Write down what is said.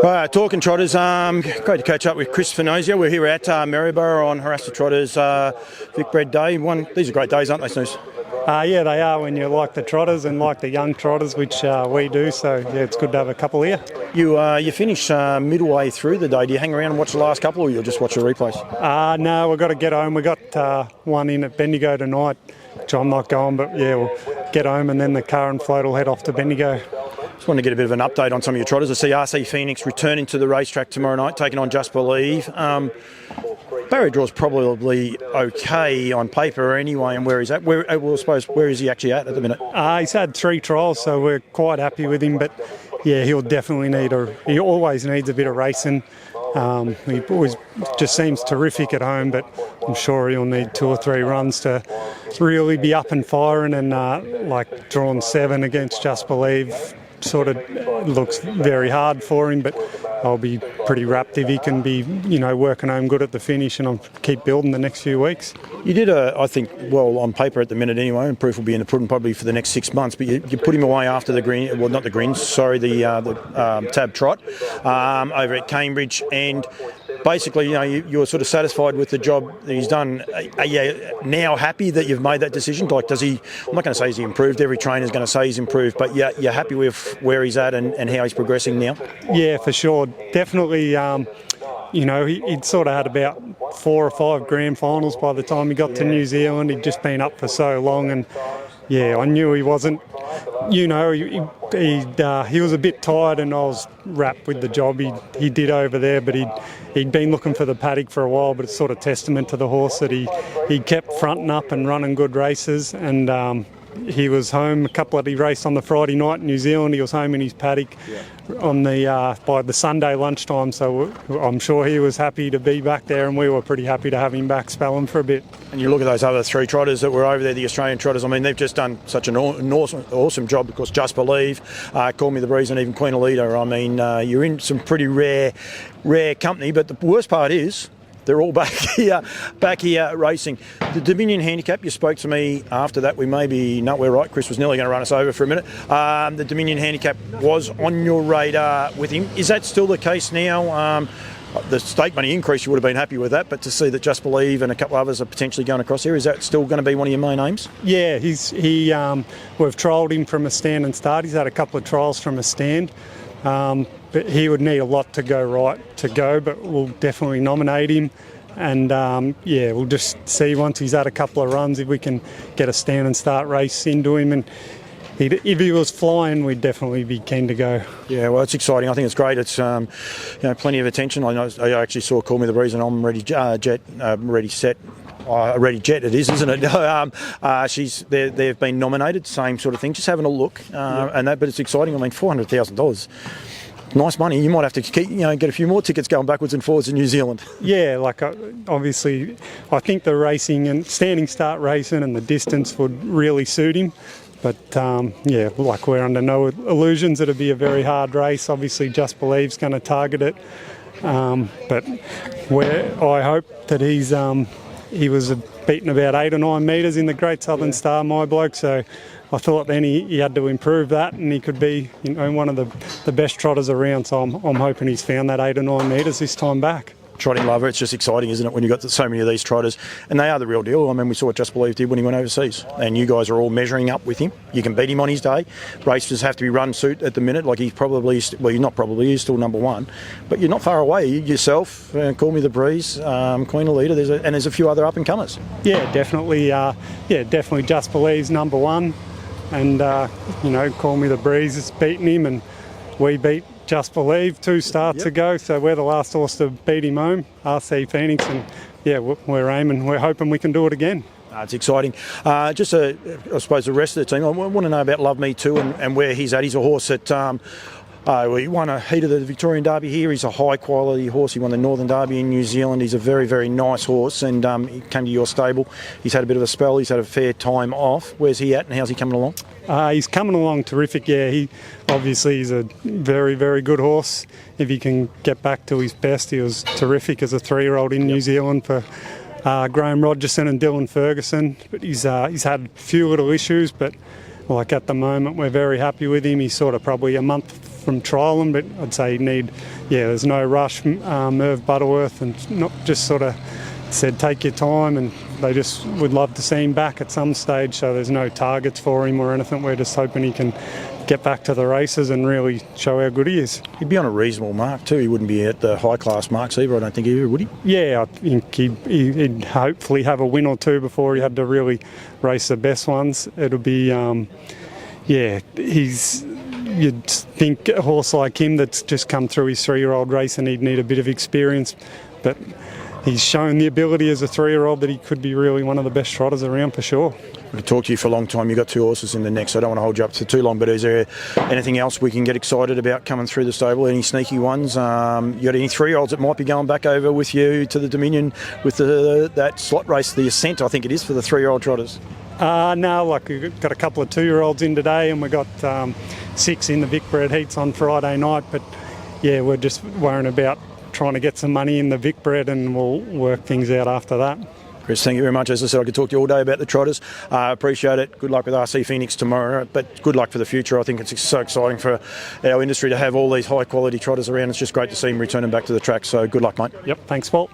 Right, talking trotters, great to catch up with Chris Svanosio. We're here at Maryborough on Harass the Trotters Vic Bread Day. These are great days, aren't they, Snooze? Yeah, they are when you like the trotters and like the young trotters, which we do. So, yeah, it's good to have a couple here. You finish midway through the day. Do you hang around and watch the last couple, or you'll just watch the replays? No, we've got to get home. We've got one in at Bendigo tonight, which I'm not going, but, yeah, we'll get home and then the car and float will head off to Bendigo. Just want to get a bit of an update on some of your trotters. I see Arcee Pheonix returning to the racetrack tomorrow night, taking on Just Believe. Barrier draw's probably okay on paper anyway, and where he's at. Where is he actually at the minute? He's had 3 trials, so we're quite happy with him. But yeah, he always needs a bit of racing. He always just seems terrific at home, but I'm sure he'll need 2 or 3 runs to really be up and firing. And like drawn 7 against Just Believe sort of looks very hard for him, but I'll be pretty rapt if he can be, working home good at the finish, and I'll keep building the next few weeks. You did, I think, well, on paper at the minute anyway, and proof will be in the pudding probably for the next 6 months, but you put him away after the green, well, not the greens, sorry, the tab trot over at Cambridge, and basically, you're sort of satisfied with the job that he's done. Are you now happy that you've made that decision? Like, does he, I'm not going to say he's improved, every trainer's going to say he's improved, but you're happy with where he's at and how he's progressing now? Yeah, for sure. Definitely, he'd sort of had about 4 or 5 grand finals by the time he got to New Zealand. He'd just been up for so long, and yeah, I knew he wasn't, he was a bit tired, and I was wrapped with the job he did over there, but he'd been looking for the paddock for a while, but it's sort of testament to the horse that he kept fronting up and running good races, and he was home he raced on the Friday night in New Zealand. He was home in his paddock on by the Sunday lunchtime, so I'm sure he was happy to be back there, and we were pretty happy to have him back spelling for a bit. And you look at those other 3 trotters that were over there, the Australian trotters, I mean, they've just done such an awesome job, because Just Believe, Call Me the Breeze, and even Queen Alida. I mean, you're in some pretty rare company, but the worst part is they're all back here racing. The Dominion Handicap, you spoke to me after that. We're right. Chris was nearly going to run us over for a minute. The Dominion Handicap was on your radar with him. Is that still the case now? The stake money increase, you would have been happy with that, but to see that Just Believe and a couple of others are potentially going across here, is that still going to be one of your main aims? Yeah, we've trialled him from a stand and start. He's had a couple of trials from a stand. But he would need a lot to go right to go, but we'll definitely nominate him. And we'll just see once he's had a couple of runs if we can get a stand and start race into him. And if he was flying, we'd definitely be keen to go. Yeah, well, it's exciting. I think it's great. It's plenty of attention. I actually saw Call Me the Breeze, and I'm ready set. Ready Jet it is, isn't it? They've been nominated, same sort of thing, just having a look, but it's exciting. I mean, $400,000, nice money. You might have to get a few more tickets going backwards and forwards in New Zealand. Yeah, obviously, I think the racing and standing start racing and the distance would really suit him. But we're under no illusions it'll be a very hard race. Obviously, Just Believe's going to target it, but I hope that he was beaten about 8 or 9 metres in the Great Southern Star, my bloke. So I thought then he had to improve that, and he could be one of the best trotters around. So I'm hoping he's found that 8 or 9 metres this time back. Trotting lover, it's just exciting, isn't it, when you've got so many of these trotters, and they are the real deal. I mean, we saw what Just Believe did when he went overseas, and you guys are all measuring up with him. You can beat him on his day. Races have to be run suit at the minute, like he's he's still number 1, but you're not far away. yourself, Call Me the Breeze, Queen Alida, there's a few other up and comers. Yeah, definitely. Definitely Just Believe's number 1, and Call Me the Breeze has beaten him, and we beat Just Believe 2 starts ago, so we're the last horse to beat him home, Arcee Pheonix, and we're hoping we can do it again. It's exciting. I suppose the rest of the team, I want to know about Love Me Too and where he's at. He's a horse that he won a heat of the Victorian Derby here. He's a high quality horse. He won the Northern Derby in New Zealand. He's a very, very nice horse, and he came to your stable. He's had a bit of a spell. He's had a fair time off. Where's he at, and how's he coming along? He's coming along terrific. Yeah, he's a very, very good horse. If he can get back to his best, he was terrific as a 3-year-old in New Zealand for Graham Rogerson and Dylan Ferguson. But he's had a few little issues, but at the moment we're very happy with him. He's sort of probably a month from trialling, but I'd say there's no rush. Merv Butterworth and not just sort of said take your time, and they just would love to see him back at some stage, so there's no targets for him or anything. We're just hoping he can get back to the races and really show how good he is. He'd be on a reasonable mark too. He wouldn't be at the high class marks either, I don't think either, would he? Yeah, I think he'd hopefully have a win or two before he had to really race the best ones. It'll be you'd think a horse like him that's just come through his 3-year-old race and he'd need a bit of experience, but he's shown the ability as a 3-year-old that he could be really one of the best trotters around for sure. We could talk to you for a long time. You've got 2 horses in the next, so I don't want to hold you up for too long, but is there anything else we can get excited about coming through the stable? Any sneaky ones? You got any 3-year-olds that might be going back over with you to the Dominion with that slot race, the Ascent, I think it is, for the 3-year-old trotters? No, we've got a couple of 2-year-olds in today, and we've got 6 in the Vicbred heats on Friday night, but yeah, we're just worrying about trying to get some money in the Vicbred, and we'll work things out after that. Chris, thank you very much. As I said, I could talk to you all day about the trotters. Appreciate it. Good luck with Arcee Pheonix tomorrow, but good luck for the future. I think it's so exciting for our industry to have all these high-quality trotters around. It's just great to see them returning back to the track, so good luck, mate. Yep, thanks, Paul.